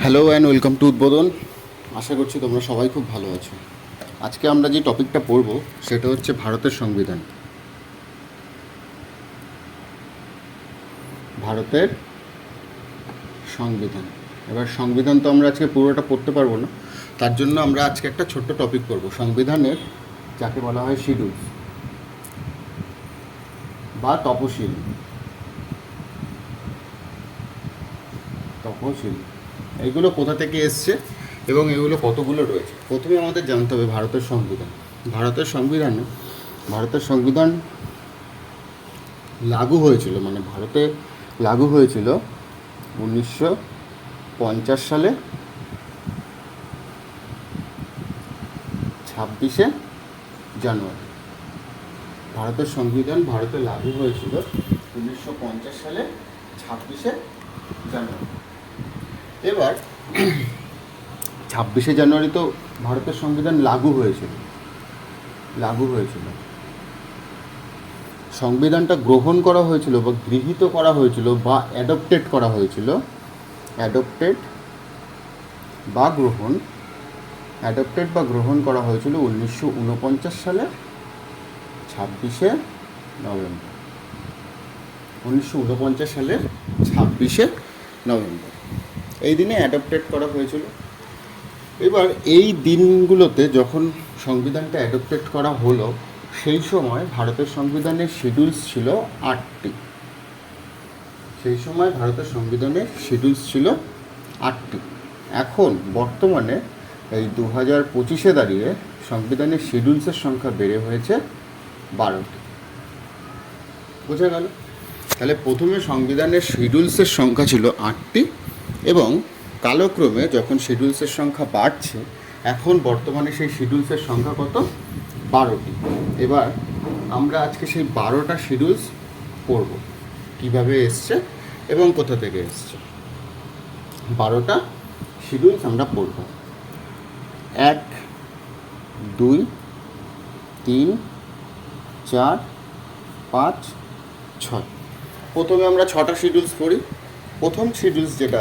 Hello and welcome to উদ্বোধন। আশা করছি তোমরা সবাই খুব ভালো আছো। আজকে আমরা যে টপিকটা পড়ব সেটা হচ্ছে ভারতের সংবিধান। ভারতের সংবিধান। এবার সংবিধান তো আমরা আজকে পুরোটা পড়তে পারবো না, তার জন্য আমরা আজকে একটা ছোট্ট টপিক পড়ব সংবিধানের, যাকে বলা হয় শিডিউল বা তপশিল। এইগুলো কোথা থেকে এসছে এবং এগুলো কতগুলো রয়েছে। প্রথমে আমাদের জানতে হবে ভারতের সংবিধান। ভারতের সংবিধান লাগু হয়েছিল, মানে ভারতে লাগু হয়েছিল 1950 সালে 26শে জানুয়ারি। ভারতের সংবিধান ভারতে লাগু হয়েছিল 1950 সালে 26শে জানুয়ারি। এবার 26শে জানুয়ারি তো ভারতের সংবিধান লাগু হয়েছিল। সংবিধানটা গ্রহণ করা হয়েছিল বা গৃহীত করা হয়েছিল বা অ্যাডপ্টেড করা হয়েছিল, অ্যাডপ্টেড বা গ্রহণ করা হয়েছিল 1949 সালে 26শে নভেম্বর। 1949 সালের 26শে নভেম্বর এই দিনে অ্যাডপ্টেড করা হয়েছিল। এবার এই দিনগুলোতে যখন সংবিধানটা অ্যাডপ্টেড করা হলো, সেই সময় ভারতের সংবিধানের শিডিউলস ছিল 8টি। এখন বর্তমানে এই 2025-এ দাঁড়িয়ে সংবিধানের শিডিউলসের সংখ্যা বেড়ে হয়েছে 12টি। বোঝা গেল? তাহলে প্রথমে সংবিধানের শিডিউলসের সংখ্যা ছিল 8টি এবং কালক্রমে যখন শিডিউলসের সংখ্যা বাড়ছে, এখন বর্তমানে সেই শিডিউলসের সংখ্যা কত? 12টি। এবার আমরা আজকে সেই 12টা শিডিউলস পড়ব, কীভাবে এসছে এবং কোথা থেকে এসছে। 12টা শিডিউলস আমরা পড়ব। 1, 2, 3, 4, 5, 6। প্রথমে আমরা 6টা শিডিউলস পড়ি। প্রথম শিডিউলস যেটা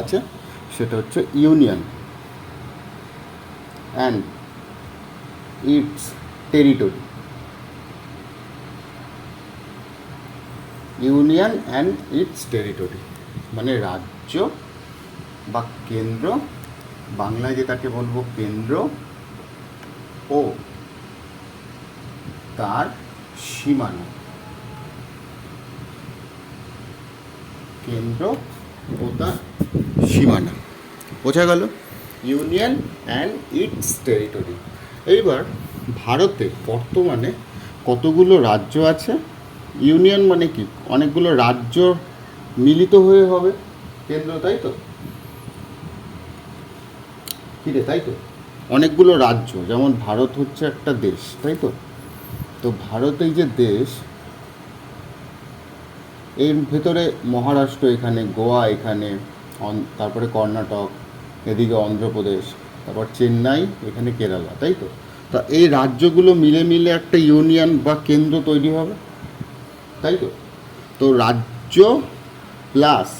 আছে সেটা হচ্ছে union and it's territory. Union and it's territory মানে রাজ্য বা কেন্দ্র, বাংলায় যেটাকে বলবো কেন্দ্র ও তার সীমানা। বোঝা গেল? Union and it's territory. এইবার ভারতে বর্তমানে কতগুলো রাজ্য আছে? ইউনিয়ন মানে কি? অনেকগুলো রাজ্য মিলিত হয়ে হবে কেন্দ্র, তাই তো? তাই তো? অনেকগুলো রাজ্য, যেমন ভারত হচ্ছে একটা দেশ, তাই তো? তো ভারত এই যে দেশ, এর ভেতরে মহারাষ্ট্র এখানে, গোয়া এখানে, তারপরে কর্ণাটক, এদিকে অন্ধ্রপ্রদেশ, তারপর চেন্নাই, এখানে কেরালা, তাই তো? তা এই রাজ্যগুলো মিলে একটা ইউনিয়ন বা কেন্দ্র তৈরি হবে, তাই তো? তো রাজ্য প্লাস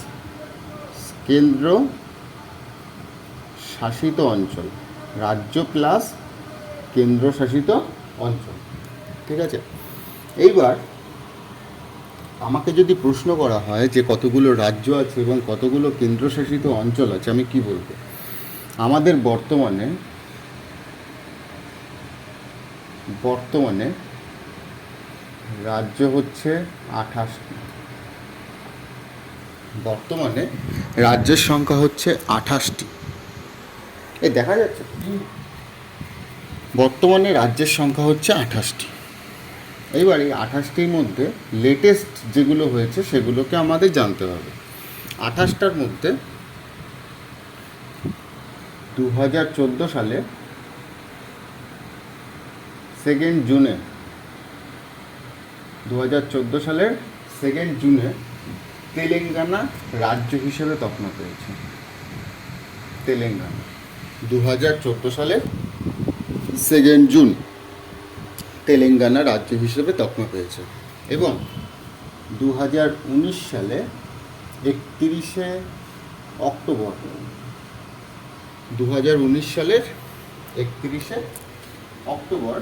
কেন্দ্র শাসিত অঞ্চল, ঠিক আছে? এইবার আমাকে যদি প্রশ্ন করা হয় যে কতগুলো রাজ্য আছে এবং কতগুলো কেন্দ্রশাসিত অঞ্চল আছে, আমি কি বলবো? আমাদের বর্তমানে রাজ্য হচ্ছে 28টি। বর্তমানে রাজ্যের সংখ্যা হচ্ছে 28টি। দেখা যাচ্ছে? বর্তমানে রাজ্যের সংখ্যা হচ্ছে 28টি। এইবার এই 28টির মধ্যে লেটেস্ট যেগুলো হয়েছে সেগুলোকে আমাদের জানতে হবে। 28টার মধ্যে 2014 সালে 2 জুনে তেলেঙ্গানা রাজ্য হিসেবে তকমা পেয়েছে। 2014 সালের 2 জুন তেলেঙ্গানা রাজ্য হিসেবে তকমা পেয়েছে এবং 2019 সালে 31শে অক্টোবর, 2019 সালের 31শে অক্টোবর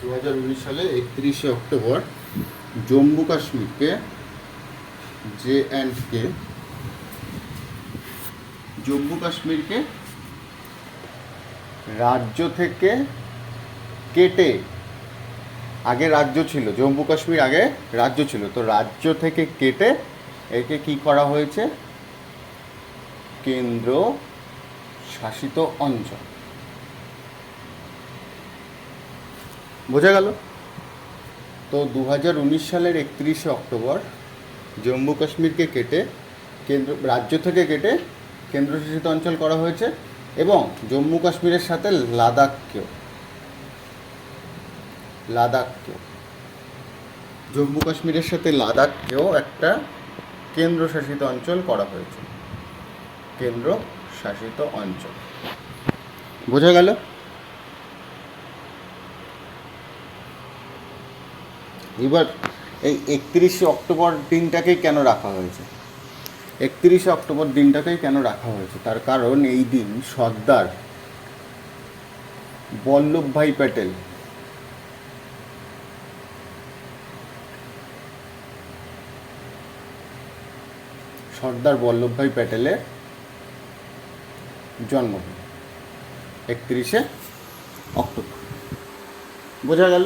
2019 সালে 31শে অক্টোবর জম্মু কাশ্মীরকে JNK জম্মু কাশ্মীরকে রাজ্য থেকে কেটে, আগে রাজ্য ছিল, জম্মু কাশ্মীর আগে রাজ্য ছিল, তো রাজ্য থেকে কেটে একে কি করা হয়েছে, কেন্দ্র শাসিত অঞ্চল। বোঝা গেল? তো 2019 সালের 31শে অক্টোবর জম্মু কাশ্মীরকে কেটে রাজ্য থেকে কেটে কেন্দ্রশাসিত অঞ্চল করা হয়েছে, এবং জম্মু কাশ্মীরের সাথে লাদাখকেও জম্মু কাশ্মীরের সাথে লাদাখকেও একটা কেন্দ্রশাসিত অঞ্চল করা হয়েছে, কেন্দ্র শাসিত অঞ্চল। বোঝা গেল? এবার এই 31শে অক্টোবর দিনটাকেই কেন রাখা হয়েছে, 31শে অক্টোবর দিনটাকেই কেন রাখা হয়েছে, তার কারণ এই দিন সর্দার বল্লভভাই প্যাটেল প্যাটেলের জন্মদিন, 31শে অক্টোবর। বোঝা গেল?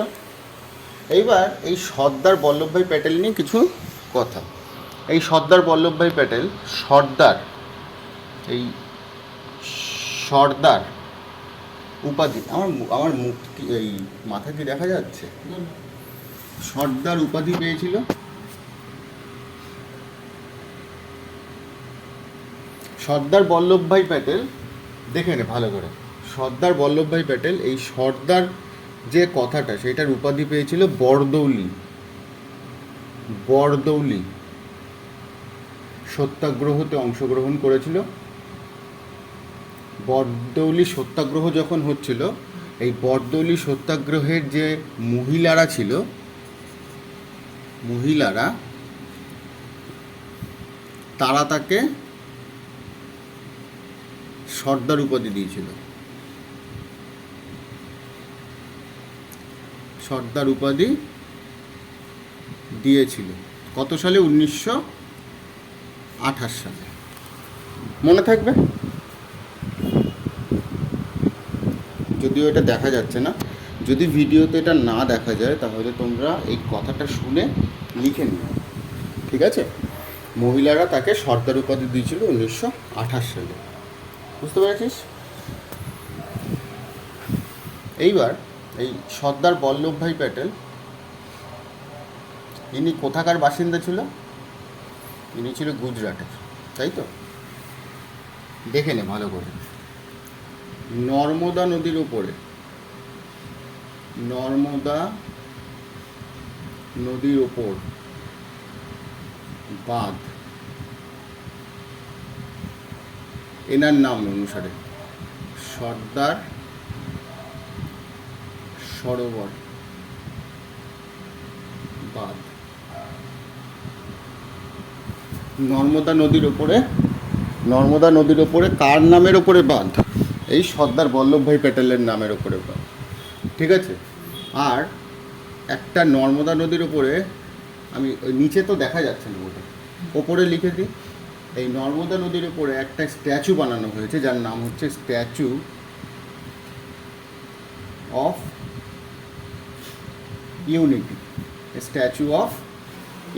এইবার এই সর্দার বল্লভভাই প্যাটেল নিয়ে কিছু কথা। এই সর্দার বল্লভভাই প্যাটেল সর্দার উপাধি, আমার মুখ কি, এই মাথা কি দেখা যাচ্ছে? সর্দার উপাধি পেয়েছিল সর্দার বল্লভভাই প্যাটেল, দেখে নে ভালো করে, সর্দার বল্লভভাই প্যাটেল এই সর্দার যে কথাটা, সেটার উপাধি পেয়েছিল বরদৌলি সত্যাগ্রহতে অংশগ্রহণ করেছিল। বরদৌলি সত্যাগ্রহ যখন হচ্ছিল, এই বরদৌলি সত্যাগ্রহের যে মহিলারা ছিল, তারা তাকে সর্দার উপাধি দিয়েছিল। সর্দার উপাধি দিয়েছিল কত সালে? 1928 সালে। মনে থাকবে? যদিও এটা দেখা যাচ্ছে না, যদি ভিডিওতে এটা না দেখা যায় তাহলে তোমরা এই কথাটা শুনে লিখে নিও, ঠিক আছে? মহিলারা তাকে সর্দার উপাধি দিয়েছিল 1928 সালে। বুঝতে পেরেছিস? এইবার এই সর্দার বল্লভভাই প্যাটেল ইনি কোথাকার বাসিন্দা ছিল? ইনি ছিল গুজরাটের, তাই তো? দেখে নে ভালো করে। নর্মদা নদীর ওপর বাঁধ, এনার নাম অনুসারে সর্দার সরোবর বাঁধ। নর্মদা নদীর ওপরে কার নামের ওপরে বাঁধ? এই সর্দার বল্লভভাই প্যাটেলের নামের ওপরে বাঁধ, ঠিক আছে? আর একটা নর্মদা নদীর ওপরে, আমি ওই নিচে তো দেখা যাচ্ছে না, ওটা ওপরে লিখে দিই। এই নর্মদা নদীর ওপরে একটা স্ট্যাচু বানানো হয়েছে, যার নাম হচ্ছে স্ট্যাচু অফ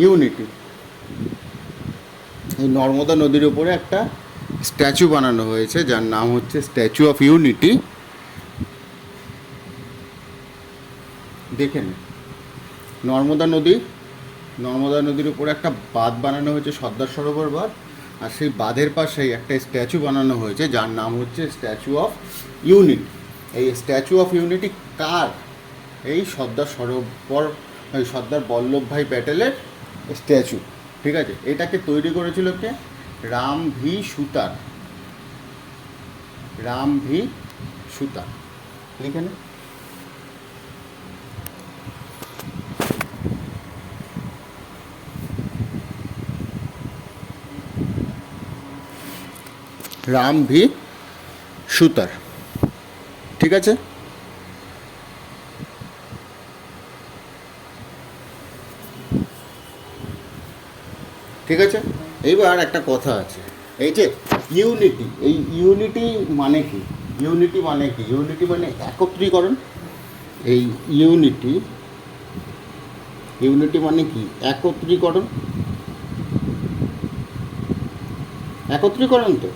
ইউনিটি। এই নর্মদা নদীর ওপরে একটা স্ট্যাচু বানানো হয়েছে, যার নাম হচ্ছে স্ট্যাচু অফ ইউনিটি। দেখেন, নর্মদা নদীর উপরে একটা বাঁধ বানানো হয়েছে, সর্দার সরোবর বাঁধ, আর সেই বাঁধের পাশেই একটা স্ট্যাচু বানানো হয়েছে, যার নাম হচ্ছে স্ট্যাচু অফ ইউনিটি। এই স্ট্যাচু অফ ইউনিটি কার? এই সর্দার বল্লভভাই প্যাটেলের স্ট্যাচু, ঠিক আছে? এটাকে তৈরি করেছিল কে? রাম ভি সুতার। লিখে নে। রাম ভি সুতার। ঠিক আছে, ঠিক আছে। এইবার একটা কথা আছে, এই যে ইউনিটি, এই ইউনিটি মানে কি? ইউনিটি মানে কি? ইউনিটি মানে একত্রীকরণ। এই ইউনিটি, ইউনিটি মানে কি? একত্রীকরণ। একত্রীকরণ তো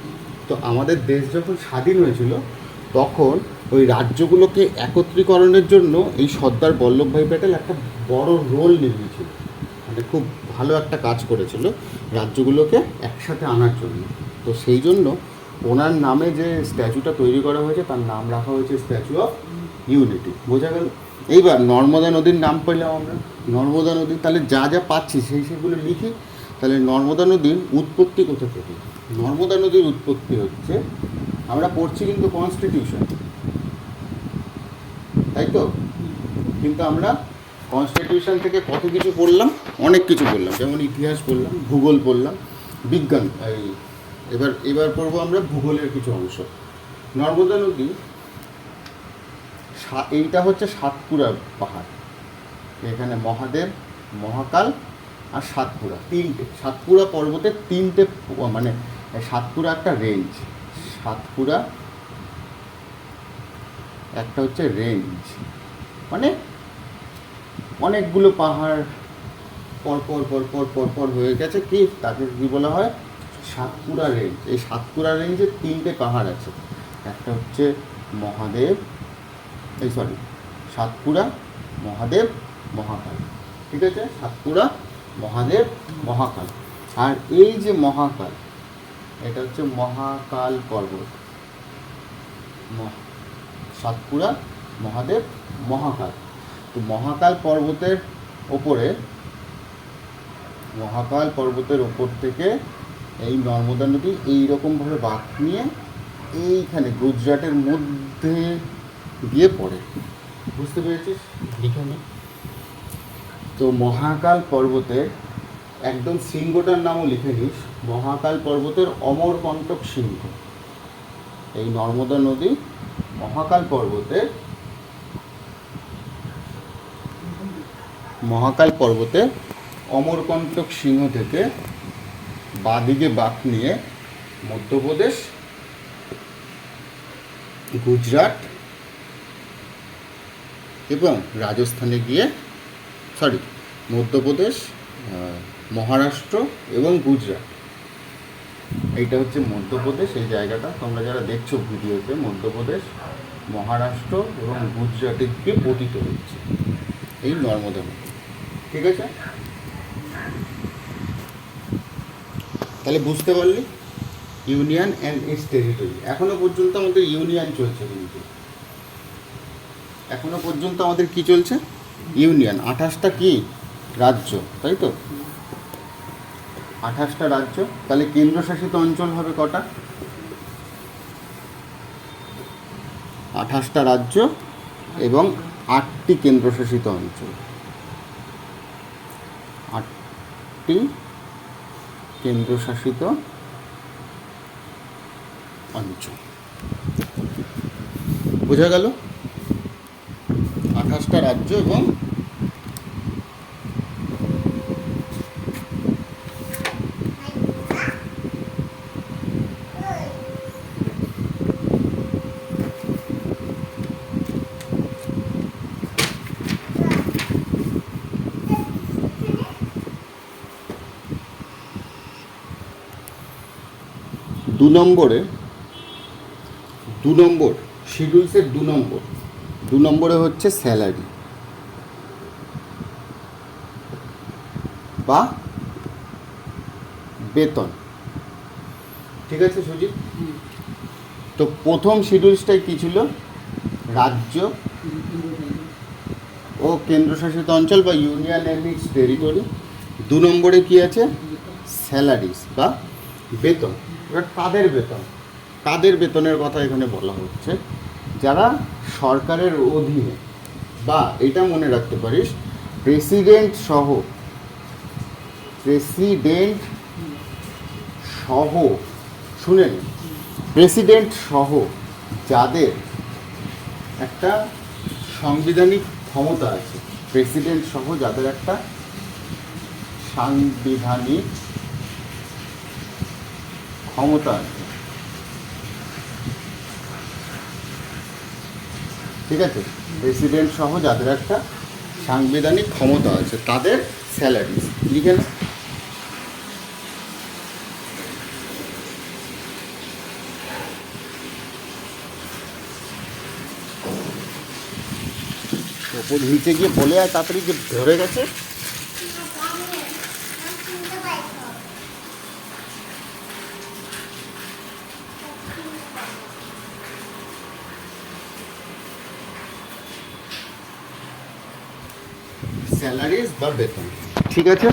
তো আমাদের দেশ যখন স্বাধীন হয়েছিল তখন ওই রাজ্যগুলোকে একত্রীকরণের জন্য এই সর্দার বল্লভভাই প্যাটেল একটা বড় রোল নিয়েছিল, মানে খুব ভালো একটা কাজ করেছিল রাজ্যগুলোকে একসাথে আনার জন্য। তো সেই জন্য ওনার নামে যে স্ট্যাচুটা তৈরি করা হয়েছে তার নাম রাখা হয়েছে স্ট্যাচু অফ ইউনিটি। বোঝা গেল? এইবার নর্মদা নদীর নাম পেলাম আমরা, নর্মদা নদী, তাহলে যা যা পাচ্ছি সেগুলো লিখি। তাহলে নর্মদা নদীর উৎপত্তি কোথা থেকে? নর্মদা নদীর উৎপত্তি হচ্ছে, আমরা পড়ছি কিন্তু কনস্টিটিউশন, তাই তো? কিন্তু আমরা কনস্টিটিউশন থেকে কত কিছু পড়লাম, অনেক কিছু পড়লাম, যেমন ইতিহাস পড়লাম, ভূগোল পড়লাম, বিজ্ঞান। এবার পড়বো আমরা ভূগোলের কিছু অংশ। নর্মদা নদী, এইটা হচ্ছে সাতপুরা পাহাড়, এখানে মহাদেব, মহাকাল আর সাতপুরা, তিনটে সাতপুরা পর্বতের তিনটে, মানে সাতপুরা একটা রেঞ্জ, সাতপুরা একটা হচ্ছে রেঞ্জ, মানে অনেকগুলো পাহাড় পরপর পরপর পরপর হয়ে গেছে, কি তাকে কী বলা হয়? সাতপুরা রেঞ্জ। এই সাতপুরা রেঞ্জে তিনটে পাহাড় আছে, একটা হচ্ছে মহাদেব, সাতপুরা, মহাদেব, মহাকাল। ঠিক আছে, সাতপুরা, মহাদেব, মহাকাল। আর এই যে মহাকাল, এটা হচ্ছে মহাকাল পর্বত। সাতপুরা, মহাদেব, মহাকাল। তো মহাকাল পর্বতের ওপরে, মহাকাল পর্বতের ওপর থেকে এই নর্মদা নদী এইরকমভাবে বাঁক নিয়ে এইখানে গুজরাটের মধ্যে গিয়ে পড়ে। বুঝতে পেরেছিস? লিখে নে। তো মহাকাল পর্বতের একদম শৃঙ্গটার নামও লিখে নিস, মহাকাল পর্বতের অমরকণ্টক শৃঙ্গ। এই নর্মদা নদী মহাকাল পর্বতের, মহাকাল পর্বতে অমরকণ্টক সিংহ থেকে বাঁদিকে বাঁক নিয়ে মধ্যপ্রদেশ, গুজরাট এবং রাজস্থানে গিয়ে, মধ্যপ্রদেশ, মহারাষ্ট্র এবং গুজরাট, এইটা হচ্ছে মধ্যপ্রদেশ। এই জায়গাটা তোমরা যারা দেখছো ভিডিওতে, মধ্যপ্রদেশ, মহারাষ্ট্র এবং গুজরাটে গিয়ে পতিত হচ্ছে এই নর্মদা নদী। ঠিক আছে, তাহলে বুঝতে পারলি ইউনিয়ন অ্যান্ড ইটস টেরিটরি। এখনো পর্যন্ত আমাদের ইউনিয়ন চলছে, কিন্তু এখনো পর্যন্ত আমাদের কি চলছে? ইউনিয়ন। 28টা কি রাজ্য, তাই তো? 28টা রাজ্য। তাহলে কেন্দ্রশাসিত অঞ্চল হবে কটা? 28টা রাজ্য এবং 8টি কেন্দ্রশাসিত অঞ্চল। 8টি কেন্দ্রশাসিত অঞ্চল। বোঝা গেল? 28টা রাজ্য এবং দু নম্বর শিডিউলসের 2 নম্বরে হচ্ছে স্যালারি বা বেতন। ঠিক আছে সুজিত? তো প্রথম শিডিউলসটাই কী ছিল? রাজ্য ও কেন্দ্রশাসিত অঞ্চল বা ইউনিয়ন অ্যান্ড ইটস টেরিটরি। 2 নম্বরে কী আছে? স্যালারিস বা বেতন। এবার কাদের বেতনের কথা এখানে বলা হচ্ছে? যারা সরকারের অধীনে, বা এটা মনে রাখতে পারিস, প্রেসিডেন্ট সহ শুনেন, প্রেসিডেন্ট সহ যাদের একটা সাংবিধানিক ক্ষমতা আছে, প্রেসিডেন্ট সহ যাদের একটা সাংবিধানিক ক্ষমতা আছে, ঠিক আছে, প্রেসিডেন্ট সহ যাদের একটা সাংবিধানিক ক্ষমতা আছে তাদের স্যালারি লিখে না। ওপর নিচে গিয়ে বলে আর তাড়াতাড়ি যে ধরে গেছে। স্যালারিজ বা বেতন, ঠিক আছে।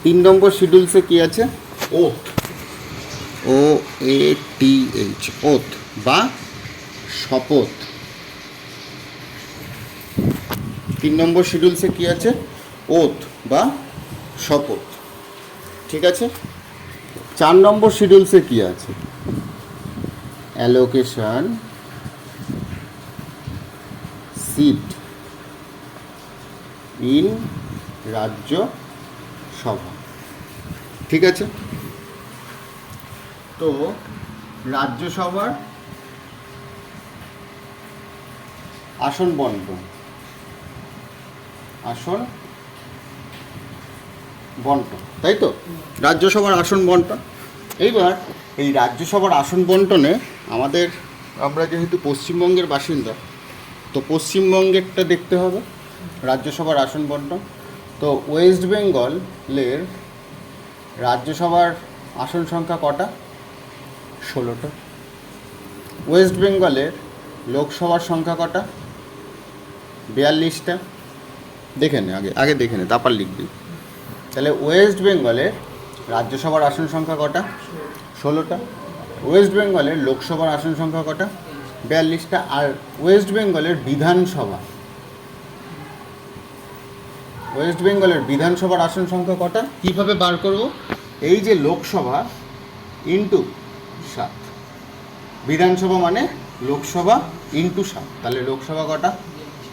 3 নম্বর শিডিউলসে কি আছে? ওথ, OATH, ওথ বা শপথ। 3 নম্বর শিডিউলসে কি আছে? ওথ বা শপথ, ঠিক আছে। 4 নম্বর শিডিউলসে কি আছে? অ্যালোকেশন সিট ইন রাজ্যসভা, ঠিক আছে। তো রাজ্যসভার আসন বন্টন, তাই তো, রাজ্যসভার আসন বন্টন। এইবার এই রাজ্যসভার আসন বন্টনে আমরা যেহেতু পশ্চিমবঙ্গের বাসিন্দা, তো পশ্চিমবঙ্গেরটা দেখতে হবে রাজ্যসভার আসন বন্টন। তো ওয়েস্ট বেঙ্গলের রাজ্যসভার আসন সংখ্যা কটা? 16টা। ওয়েস্ট বেঙ্গলের লোকসভার সংখ্যা কটা? 42টা। দেখে নে, আগে দেখে নে, তারপর লিখবি। তাহলে ওয়েস্ট বেঙ্গলের রাজ্যসভার আসন সংখ্যা কটা? 16টা। ওয়েস্ট বেঙ্গলের লোকসভার আসন সংখ্যা কটা? 42টা। আর ওয়েস্ট বেঙ্গলের বিধানসভার আসন সংখ্যা কটা? কীভাবে বার করব? এই যে লোকসভা ইন্টু 7, বিধানসভা মানে লোকসভা ইন্টু 7, তাহলে লোকসভা কটা?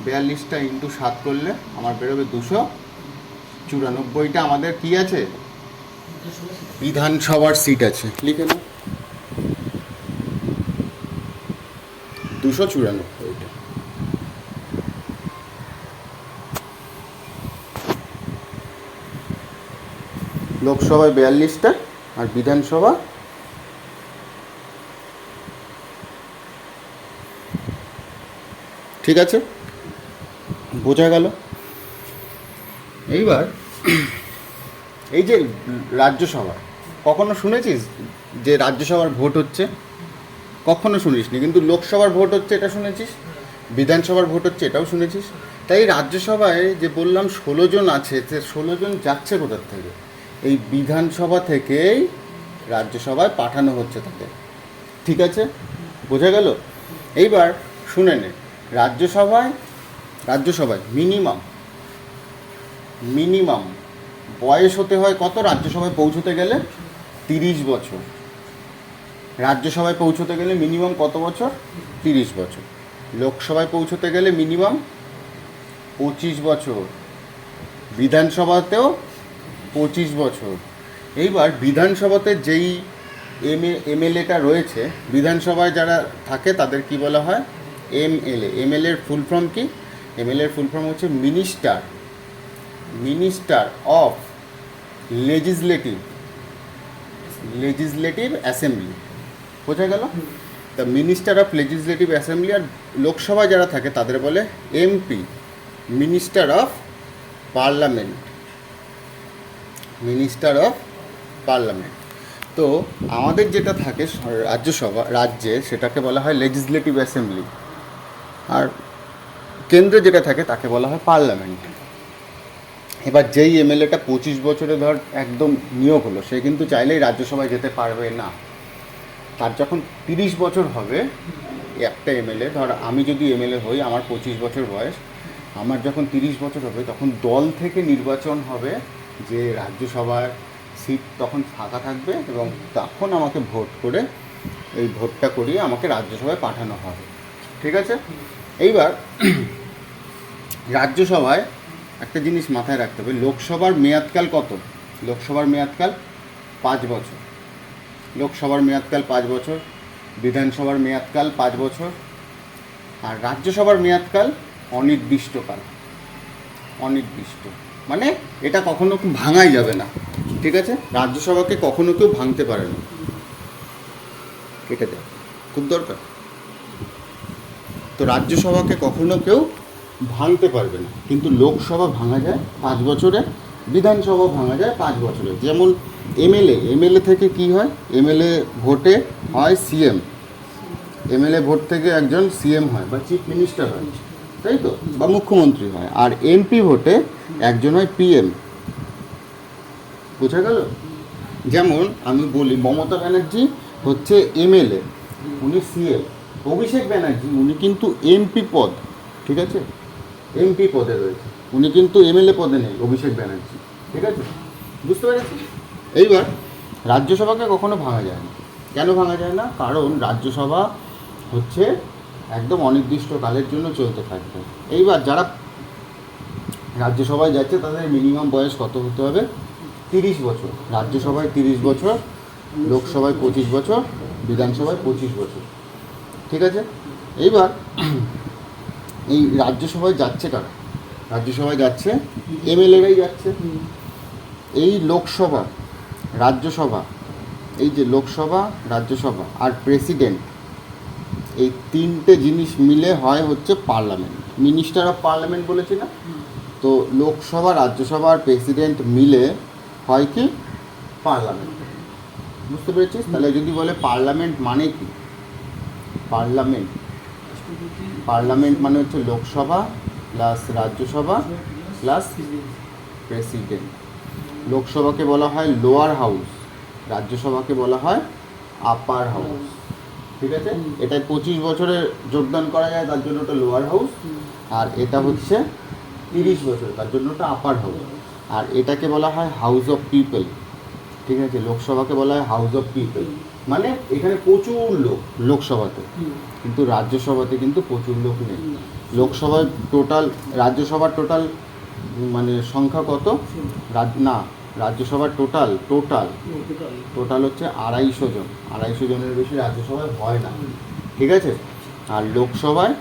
42টা ইন্টু 7 করলে আমার বেরোবে 294টা আমাদের কি আছে? বিধানসভার সিট আছে, লিখে নাও 294টা। লোকসভায় 42টা আর বিধানসভা ঠিক আছে, বোঝা গেল। এইবার এই যে রাজ্যসভা, কখনো শুনেছিস যে রাজ্যসভার ভোট হচ্ছে? কখনো শুনিসনি, কিন্তু লোকসভার ভোট হচ্ছে এটা শুনেছিস, বিধানসভার ভোট হচ্ছে এটাও শুনেছিস। তাই রাজ্যসভায় যে বললাম 16 জন আছে, সে 16 জন যাচ্ছে কোথার থেকে? এই বিধানসভা থেকেই রাজ্যসভায় পাঠানো হচ্ছে তাকে, ঠিক আছে, বোঝা গেল। এইবার শুনে নে, রাজ্যসভায় মিনিমাম বয়স হতে হয় কত? রাজ্যসভায় পৌঁছতে গেলে 30 বছর। রাজ্যসভায় পৌঁছতে গেলে মিনিমাম কত বছর? 30 বছর। লোকসভায় পৌঁছতে গেলে মিনিমাম 25 বছর, বিধানসভাতেও 25 বছর। এইবার বিধানসভাতে যেই এমএলএটা রয়েছে, বিধানসভায় যারা থাকে তাদের কি বলা হয়? এমএলএর ফুল ফর্ম কি? এমএলএর ফুল ফর্ম হচ্ছে মিনিস্টার অফ লেজিসলেটিভ অ্যাসেম্বলি, বোঝা গেল। The minister of legislative assembly. আর লোকসভায় যারা থাকে তাদের বলে এমপি, মিনিস্টার অফ পার্লামেন্ট। তো আমাদের যেটা থাকে রাজ্যে, সেটাকে বলা হয় লেজিসলেটিভ অ্যাসেম্বলি, আর কেন্দ্রে যেটা থাকে তাকে বলা হয় পার্লামেন্ট। এবার যেই এমএলএটা 25 বছরে ধর একদম নিয়োগ হলো, সে কিন্তু চাইলেই রাজ্যসভায় যেতে পারবে না। তার যখন 30 বছর হবে, একটা এমএলএ, ধর আমি যদি এমএলএ হই, আমার 25 বছর বয়স, আমার যখন 30 বছর হবে তখন দল থেকে নির্বাচন হবে যে রাজ্যসভার সিট তখন ফাঁকা থাকবে, এবং তখন আমাকে ভোট করে এই ভোটটা করিয়ে আমাকে রাজ্যসভায় পাঠানো হবে। ঠিক আছে, এইবার রাজ্যসভায় একটা জিনিস মাথায় রাখতে হবে, লোকসভার মেয়াদকাল কত? লোকসভার মেয়াদকাল 5 বছর। লোকসভার মেয়াদকাল 5 বছর, বিধানসভার মেয়াদকাল 5 বছর, আর রাজ্যসভার মেয়াদকাল অনির্দিষ্টকাল। অনির্দিষ্ট মানে এটা কখনো ভাঙাই যাবে না। ঠিক আছে, রাজ্যসভাকে কখনো কেউ ভাঙতে পারে না। কেটে দেয়, খুব দরকার। তো রাজ্যসভাকে কখনো কেউ ভাঙতে পারবে না, কিন্তু লোকসভা ভাঙা যায় 5 বছরে, বিধানসভা ভাঙা যায় 5 বছরে। যেমন এমএলএ থেকে কি হয়, এমএলএ ভোটে হয় সিএম, এমএলএ ভোট থেকে একজন সিএম হয় বা চিফ মিনিস্টার হয়, তাই তো, বা মুখ্যমন্ত্রী হয়। আর এমপি ভোটে একজন হয় পিএম। বোঝা গেল? যেমন আমি বলি, মমতা ব্যানার্জি হচ্ছে এমএলএ, উনি সিএম। অভিষেক ব্যানার্জি উনি কিন্তু এমপি পদ, ঠিক আছে, এমপি পদে রয়েছে, উনি কিন্তু এমএলএ পদে নেই অভিষেক ব্যানার্জি। ঠিক আছে, বুঝতে পেরেছি? এইবার রাজ্যসভাকে কখনো ভাঙা যায় না। কেন ভাঙা যায় না? কারণ রাজ্যসভা হচ্ছে একদম অনির্দিষ্টকালের জন্য চলতে থাকবে। এইবার যারা রাজ্যসভায় যাচ্ছে তাদের মিনিমাম বয়স কত হতে হবে? 30 বছর। রাজ্যসভায় 30 বছর, লোকসভায় 25 বছর, বিধানসভায় 25 বছর। ঠিক আছে, এইবার এই রাজ্যসভায় যাচ্ছে কারা? রাজ্যসভায় যাচ্ছে এমএলএরাই যাচ্ছে। এই লোকসভা, রাজ্যসভা, এই যে লোকসভা, রাজ্যসভা আর প্রেসিডেন্ট, এই তিনটে জিনিস মিলে হয় হচ্ছে পার্লামেন্ট। মিনিস্টার অফ পার্লামেন্ট বলেছি না? তো লোকসভা, রাজ্যসভা আর প্রেসিডেন্ট মিলে হয় কি? পার্লামেন্ট। বুঝতে পেরেছিস? তাহলে যদি বলে পার্লামেন্ট মানে কি? পার্লামেন্ট মানে হচ্ছে Lok Sabha plus Rajya Sabha plus president. লোকসভাকে বলা হয় লোয়ার হাউস, রাজ্যসভাকে বলা হয় আপার হাউস। ঠিক আছে, এটায় 25 বছরে যোগদান করা যায়, তার জন্য ওটা লোয়ার হাউস। আর এটা হচ্ছে 30 বছর, তার জন্য ওটা আপার হাউস। আর এটাকে বলা হয় হাউস অফ পিপল। ঠিক আছে, লোকসভাকে বলা হয় হাউস অফ পিপল, মানে এখানে প্রচুর লোক লোকসভাতে, কিন্তু রাজ্যসভাতে কিন্তু প্রচুর লোক নেই। লোকসভায় টোটাল, রাজ্যসভার টোটাল মানে সংখ্যা কত? না, রাজ্যসভার টোটাল হচ্ছে 250 জন। 250 জনের বেশি রাজ্যসভায় হয় না। ঠিক আছে, আর লোকসভায়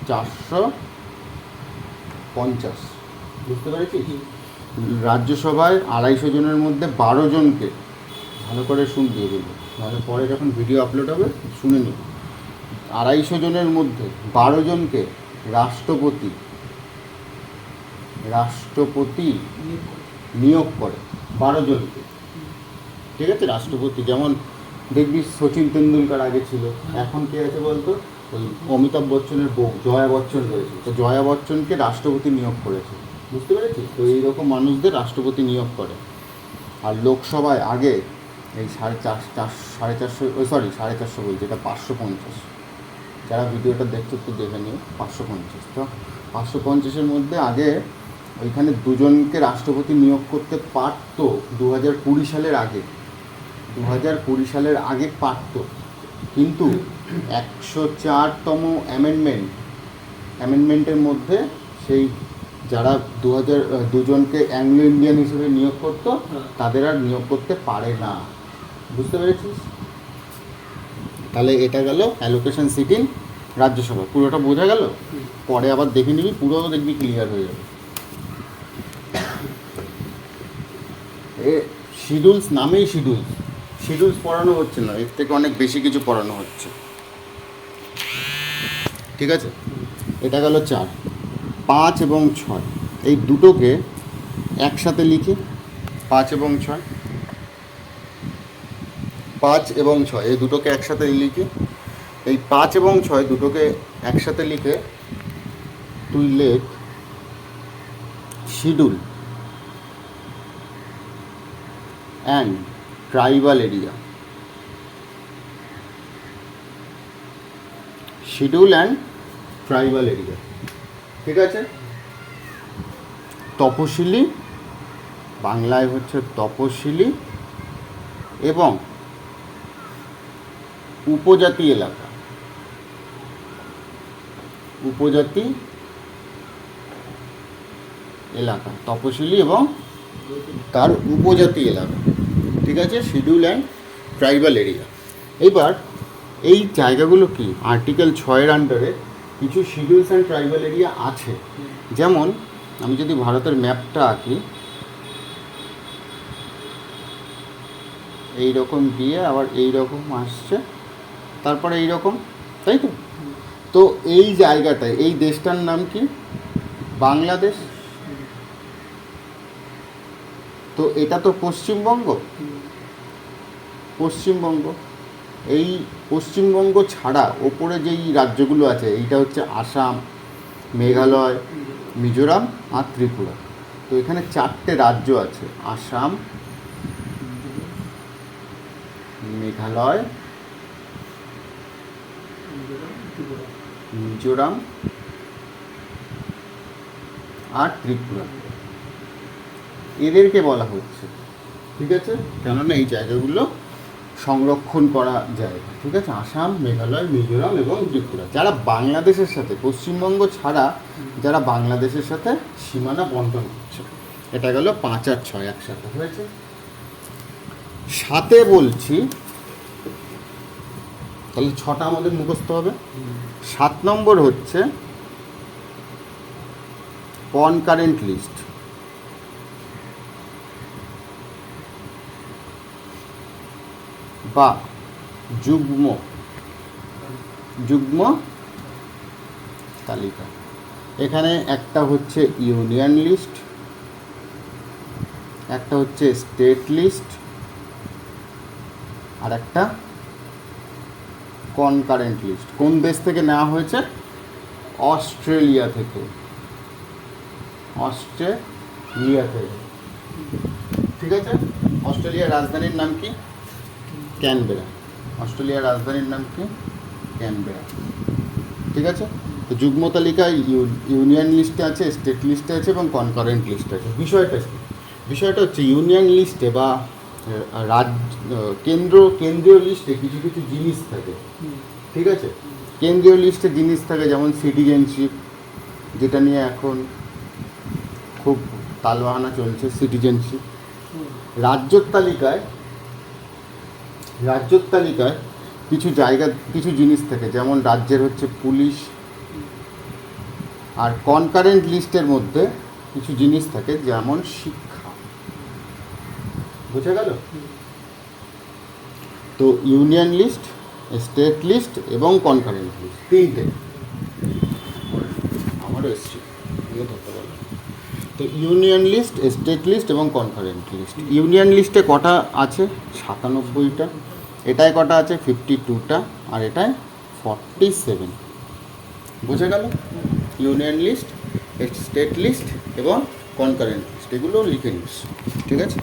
450। বুঝতে পেরেছিস? রাজ্যসভায় 250 জনের মধ্যে 12 জনকে, ভালো করে শুনতে হবে, নাহলে পরে যখন ভিডিও আপলোড হবে শুনে নিন। 250 জনের মধ্যে 12 জনকে রাষ্ট্রপতি নিয়োগ করে, 12 জনকে। ঠিক আছে, রাষ্ট্রপতি, যেমন দেখবি সচিন তেন্ডুলকার আগে ছিল, এখন কে আছে বলতো? ওই অমিতাভ বচ্চনের বউ জয়া বচ্চন রয়েছে, তো জয়া বচ্চনকে রাষ্ট্রপতি নিয়োগ করেছে। বুঝতে পেরেছিস? তো এইরকম মানুষদের রাষ্ট্রপতি নিয়োগ করে। আর লোকসভায় আগে এই 450 বলছে, এটা 550। যারা ভিডিওটা দেখছো একটু দেখে নিও, 550। তো 550-এর মধ্যে আগে ওইখানে 2 জনকে রাষ্ট্রপতি নিয়োগ করতে পারতো 2020 সালের আগে। 2020 সালের আগে পারত, কিন্তু 104তম অ্যামেন্ডমেন্টের মধ্যে সেই যারা 2 জনকে অ্যাংলো ইন্ডিয়ান হিসেবে নিয়োগ করতো তাদের আর নিয়োগ করতে পারে না। বুঝতে পেরেছিস? তাহলে এটা গেল অ্যালোকেশন সিটিং রাজ্যসভা, পুরোটা বোঝা গেল? পরে আবার দেখে নিবি, পুরো দেখবি ক্লিয়ার হয়ে যাবে। এ শিডিউলস নামেই শিডিউলস পড়ানো হচ্ছে না, এর থেকে অনেক বেশি কিছু পড়ানো হচ্ছে। ঠিক আছে, এটা গেল 4। 5 এবং 6 এই দুটোকে একসাথে লিখি। 5 এবং 6, 5 এবং 6 এই দুটোকে একসাথে লিখি। এই 5 এবং 6 দুটোকে একসাথে লিখে তুই লেখ schedule and tribal area. Schedule and tribal area. ঠিক আছে, তপশিলি, বাংলায় হচ্ছে তপশিলি এবং উপজাতি এলাকা, উপজাতি এলাকা, তপশিলি এবং তার উপজাতি এলাকা, ঠিক আছে, শিডিউল অ্যান্ড ট্রাইবাল এরিয়া। এবার এই জায়গাগুলো কি আর্টিকেল 6-এর আন্ডারে কিছু শিডিউলস অ্যান্ড ট্রাইবাল এরিয়া আছে। যেমন আমি যদি ভারতের ম্যাপটা আঁকি, এই রকম দিয়ে আবার এই রকম আসছে, তারপরে এই রকম, তাই তো। তো এই জায়গাটায় এই দেশটার নাম কি? বাংলাদেশ। তো এটা তো পশ্চিমবঙ্গ, পশ্চিমবঙ্গ। এই পশ্চিমবঙ্গ ছাড়া ওপরে যেই রাজ্যগুলো আছে, এইটা হচ্ছে আসাম, মেঘালয়, মিজোরাম আর ত্রিপুরা। তো এখানে 4টে রাজ্য আছে, আসাম, মেঘালয়, মিজোরাম আর ত্রিপুরা। এদেরকে বলা হচ্ছে, ঠিক আছে, কেননা এই জায়গাগুলো সংরক্ষণ করা যায়, ঠিক আছে, আসাম, মেঘালয়, মিজোরাম এবং ত্রিপুরা, যারা বাংলাদেশের সাথে, পশ্চিমবঙ্গ ছাড়া যারা বাংলাদেশের সাথে সীমানা বন্টন করছে। এটা গেল 5 আর 6 একসাথে হয়েছে। 7-এ বলছি, তাহলে 6টা আমাদের মুখস্থ হবে। 7 নম্বর হচ্ছে কনকারেন্ট লিস্ট, বা যুগ্ম যুগ্ম তালিকা। এখানে একটা হচ্ছে ইউনিয়ন লিস্ট, একটা হচ্ছে স্টেট লিস্ট, আর একটা কনকারেন্ট লিস্ট। কোন দেশ থেকে নেওয়া হয়েছে? অস্ট্রেলিয়া থেকে, অস্ট্রেলিয়া থেকে, ঠিক আছে। অস্ট্রেলিয়ার রাজধানীর নাম কি? ক্যানবেরা। অস্ট্রেলিয়ার রাজধানীর নাম কি? ক্যানবেরা, ঠিক আছে। তো যুগ্ম তালিকায় ইউনিয়ন লিস্টে আছে, স্টেট লিস্টে আছে এবং কনকারেন্ট লিস্টে আছে। বিষয়টা হচ্ছে ইউনিয়ন লিস্টে বা কেন্দ্রীয় লিস্টে কিছু কিছু জিনিস থাকে, ঠিক আছে। কেন্দ্রীয় লিস্টে জিনিস থাকে যেমন সিটিজেনশিপ, যেটা নিয়ে এখন খুব তালবাহানা চলছে, সিটিজেনশিপ। রাজ্যর তালিকায় কিছু জিনিস থাকে, যেমন রাজ্যের হচ্ছে পুলিশ। আর কনকারেন্ট লিস্টের মধ্যে কিছু জিনিস থাকে যেমন শিক্ষা। বুঝে গেল? তো ইউনিয়ন লিস্ট, স্টেট লিস্ট এবং কনকারেন্ট লিস্ট, 3টে। আমারও এসছি, তো ইউনিয়ন লিস্ট, স্টেট লিস্ট এবং কনকারেন্ট লিস্ট। ইউনিয়ন লিস্টে কটা আছে? 97টা। এটায় কটা আছে? 52টা। আর এটায় 47। বুঝে গেল? ইউনিয়ন লিস্ট, স্টেট লিস্ট এবং কনকারেন্ট লিস্ট, এগুলো লিখে নিস, ঠিক আছে।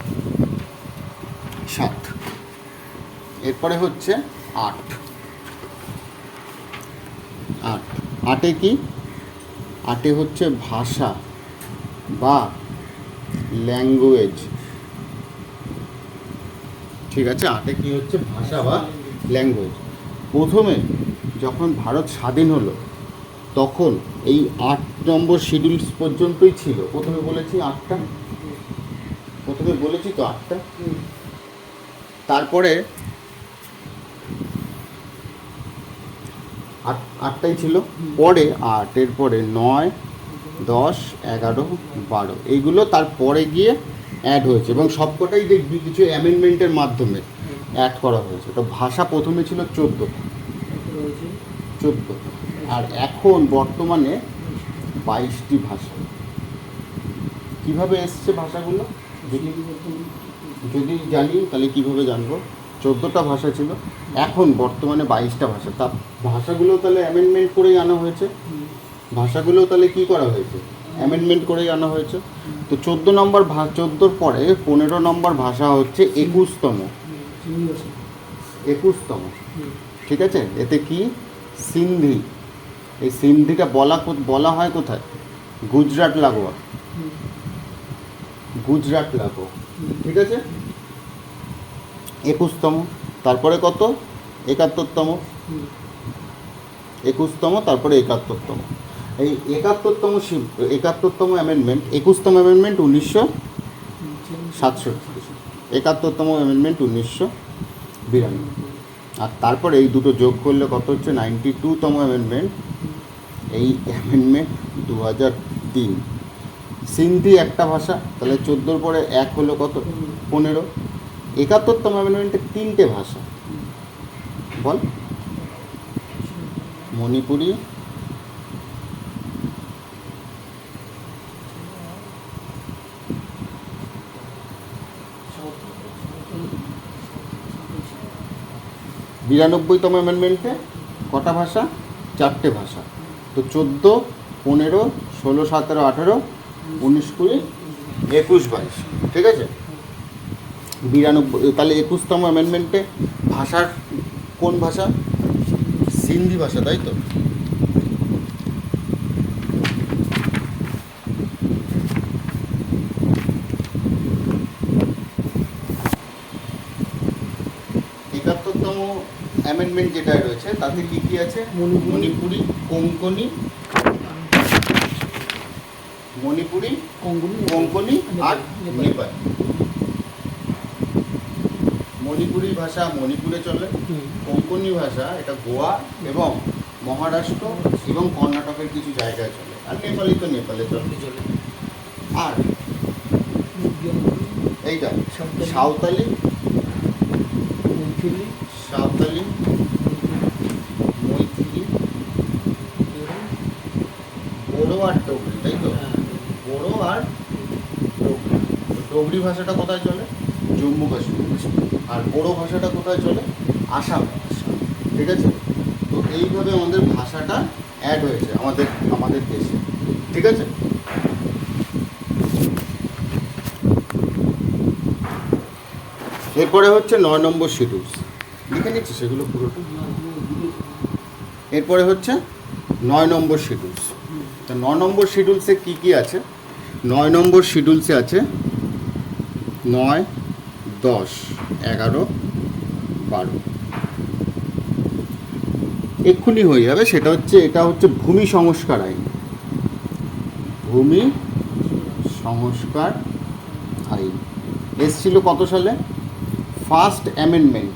7। এরপরে হচ্ছে 8। 8-এ কি? 8-এ হচ্ছে ভাষা বা ল্যাঙ্গুয়েজ, ঠিক আছে। 8-এ কি হচ্ছে? ভাষা বা ল্যাঙ্গুয়েজ। প্রথমে যখন ভারত স্বাধীন হলো তখন এই 8 নম্বর শিডিউলস পর্যন্তই ছিল। প্রথমে বলেছি 8টা, প্রথমে বলেছি তো 8টা। তারপরে 8টাই ছিল, পরে 8-এর পরে 9, 10, 11, 12 এইগুলো তারপরে গিয়ে অ্যাড হয়েছে এবং সবকটাই দেখবি কিছু অ্যামেন্ডমেন্টের মাধ্যমে অ্যাড করা হয়েছে। তো ভাষা প্রথমে ছিল 14, আর এখন বর্তমানে 22টি ভাষা। কিভাবে এসছে ভাষাগুলো যদি জানি তাহলে কিভাবে জানবো? 14টা ভাষা ছিল, এখন বর্তমানে 22টা ভাষা। তা ভাষাগুলো তাহলে অ্যামেন্ডমেন্ট করেই আনা হয়েছে। ভাষাগুলো তাহলে কি করা হয়েছে? অ্যামেন্ডমেন্ট করেই আনা হয়েছে। তো 14 পরে 15 নম্বর ভাষা হচ্ছে 21তম, ঠিক আছে। এতে কি? সিন্ধি। এই সিন্ধিটা বলা হয় কোথায়? গুজরাট লাগোয়া, ঠিক আছে। 21তম। তারপরে কত? 71তম, 21তম, তারপরে 71তম। এই 71তম অ্যামেন্ডমেন্ট, 21তম অ্যামেন্ডমেন্ট 1967, 71তম অ্যামেন্ডমেন্ট 1992, আর তারপরে এই দুটো যোগ করলে কত হচ্ছে 92তম অ্যামেন্ডমেন্ট। এই অ্যামেন্ডমেন্ট 2003। সিন্ধি একটা ভাষা, তাহলে 14 পরে 1 হলো কত 15। 71তম অ্যামেন্ডমেন্টে 3টে ভাষা, বল। মণিপুরি, বিরানব্বইতম অ্যামেন্ডমেন্টে কটা ভাষা? 4টে ভাষা। তো 14, 15, 16, 17, 18, 19, 20, 21, 22, ঠিক আছে। 92, তাহলে 21তম অ্যামেন্ডমেন্টে ভাষার কোন ভাষা? সিন্ধি ভাষা, তাই তো। একাত্তরতম অ্যামেন্ডমেন্ট যেটা রয়েছে তাতে কি কি আছে? মণিপুরি, কোঙ্কনি, কোঙ্কনি আর নেপালি। মণিপুরি ভাষা মণিপুরে চলে, কোঙ্কনি ভাষা এটা গোয়া এবং মহারাষ্ট্র এবং কর্ণাটকের কিছু জায়গায় চলে, আর নেপালি তো নেপালে চলে। আর এইটা সাঁওতালি, মৈথিলি, বোড়ো আর ডোগরি, তাই তো। বোড়ো আর ডোগরি। ডোগরি ভাষাটা কোথায় চলে? জম্মু কাশ্মীর। আর বোড়ো ভাষাটা কোথায় চলে? আসাম, ঠিক আছে। তো এইভাবে আমাদের ভাষাটা অ্যাড হয়েছে আমাদের দেশে, ঠিক আছে। এরপরে হচ্ছে 9 নম্বর শিডিউলস, লিখে নিচ্ছি সেগুলো পুরোটা। এরপরে হচ্ছে 9 নম্বর শিডিউলস। তা 9 নম্বর শিডিউলসে কী কী আছে? 9 নম্বর শিডিউলসে আছে 9, 10, 11, 12। এক্ষুনি হয়ে যাবে, সেটা হচ্ছে এটা হচ্ছে ভূমি সংস্কার আইন। ভূমি সংস্কার আইন এসছিল কত সালে? First amendment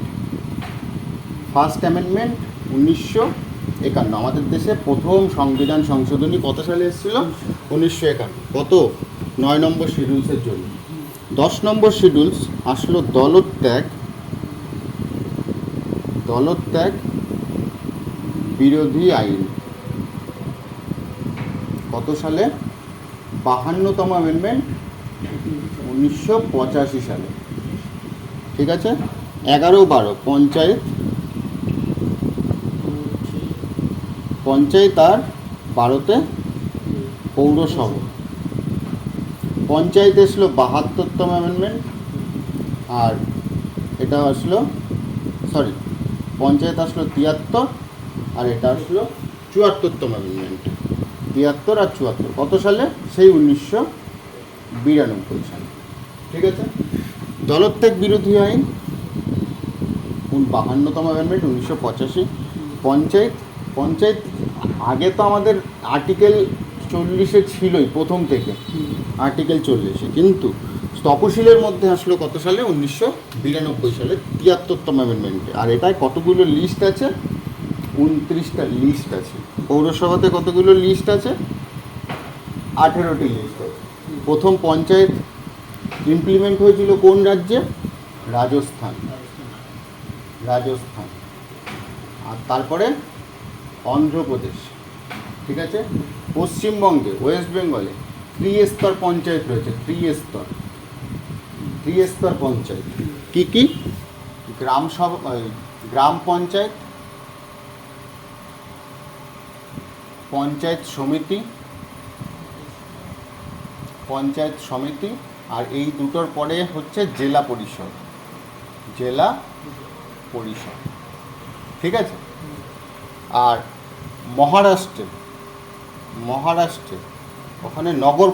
1951। আমাদের দেশে প্রথম সংবিধান সংশোধনী কত সালে এসেছিল? 1951। কত? 9 নম্বর শিডিউলসের জন্য। 10 নম্বর শিডিউলস আসলো দলত্যাগ বিরোধী আইন। কত সালে? 52তম অ্যামেন্ডমেন্ট 1985 সালে, ঠিক আছে। 11, 12 পঞ্চায়েত আর 12তে পৌরসভা। পঞ্চায়েত আসলো 72তম অ্যামেন্ডমেন্ট, আর এটা আসলো পঞ্চায়েত আসলো 73, আর এটা আসলো 74তম অ্যামেন্ডমেন্ট। 73 আর 74 কত সালে? সেই 1992 সালে, ঠিক আছে। দলত্যাগ বিরোধী আইন 52তম অ্যামেন্ডমেন্ট 1985। পঞ্চায়েত আগে তো আমাদের আর্টিকেল 40-এ ছিলই প্রথম থেকে, আর্টিকেল 40-এ, কিন্তু তপশিলের মধ্যে আসলো কত সালে? 1992 সালে 73তম অ্যামেন্ডমেন্টে। আর এটায় কতগুলো লিস্ট আছে? 29টা লিস্ট আছে। পৌরসভাতে কতগুলো লিস্ট আছে? 18টি লিস্ট আছে। প্রথম পঞ্চায়েত ইমপ্লিমেন্ট হয়েছিল কোন রাজ্যে? রাজস্থান। আর তারপরে অন্ধ্রপ্রদেশ, ঠিক আছে। পশ্চিমবঙ্গে, ওয়েস্ট বেঙ্গলে ত্রিস্তর পঞ্চায়েত রয়েছে। ত্রিস্তর পঞ্চায়েত কি কি? গ্রাম পঞ্চায়েত, পঞ্চায়েত সমিতি, আর এই দুটোর পরে হচ্ছে জেলা পরিষদ, ঠিক আছে। আর মহারাষ্ট্রে ওখানে নগর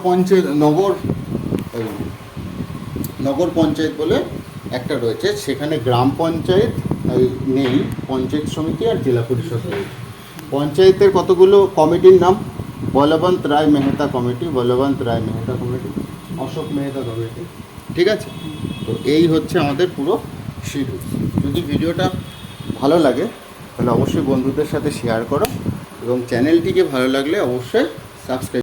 পঞ্চায়েত বলে একটা রয়েছে, সেখানে গ্রাম পঞ্চায়েত নেই, পঞ্চায়েত সমিতি আর জেলা পরিষদ রয়েছে। পঞ্চায়েতের কতগুলো কমিটির নাম: বলবন্ত রায় মেহতা কমিটি, বলবন্ত রায় মেহতা কমিটি, অশোক মেহতা কমিটি। ঠিক আছে, তো এই হচ্ছে আমাদের পুরো শিডিউল। যদি ভিডিওটা ভালো লাগে তাহলে অবশ্যই বন্ধুদের সাথে শেয়ার করো এবং চ্যানেলটিকে ভালো লাগলে অবশ্যই সাবস্ক্রাইব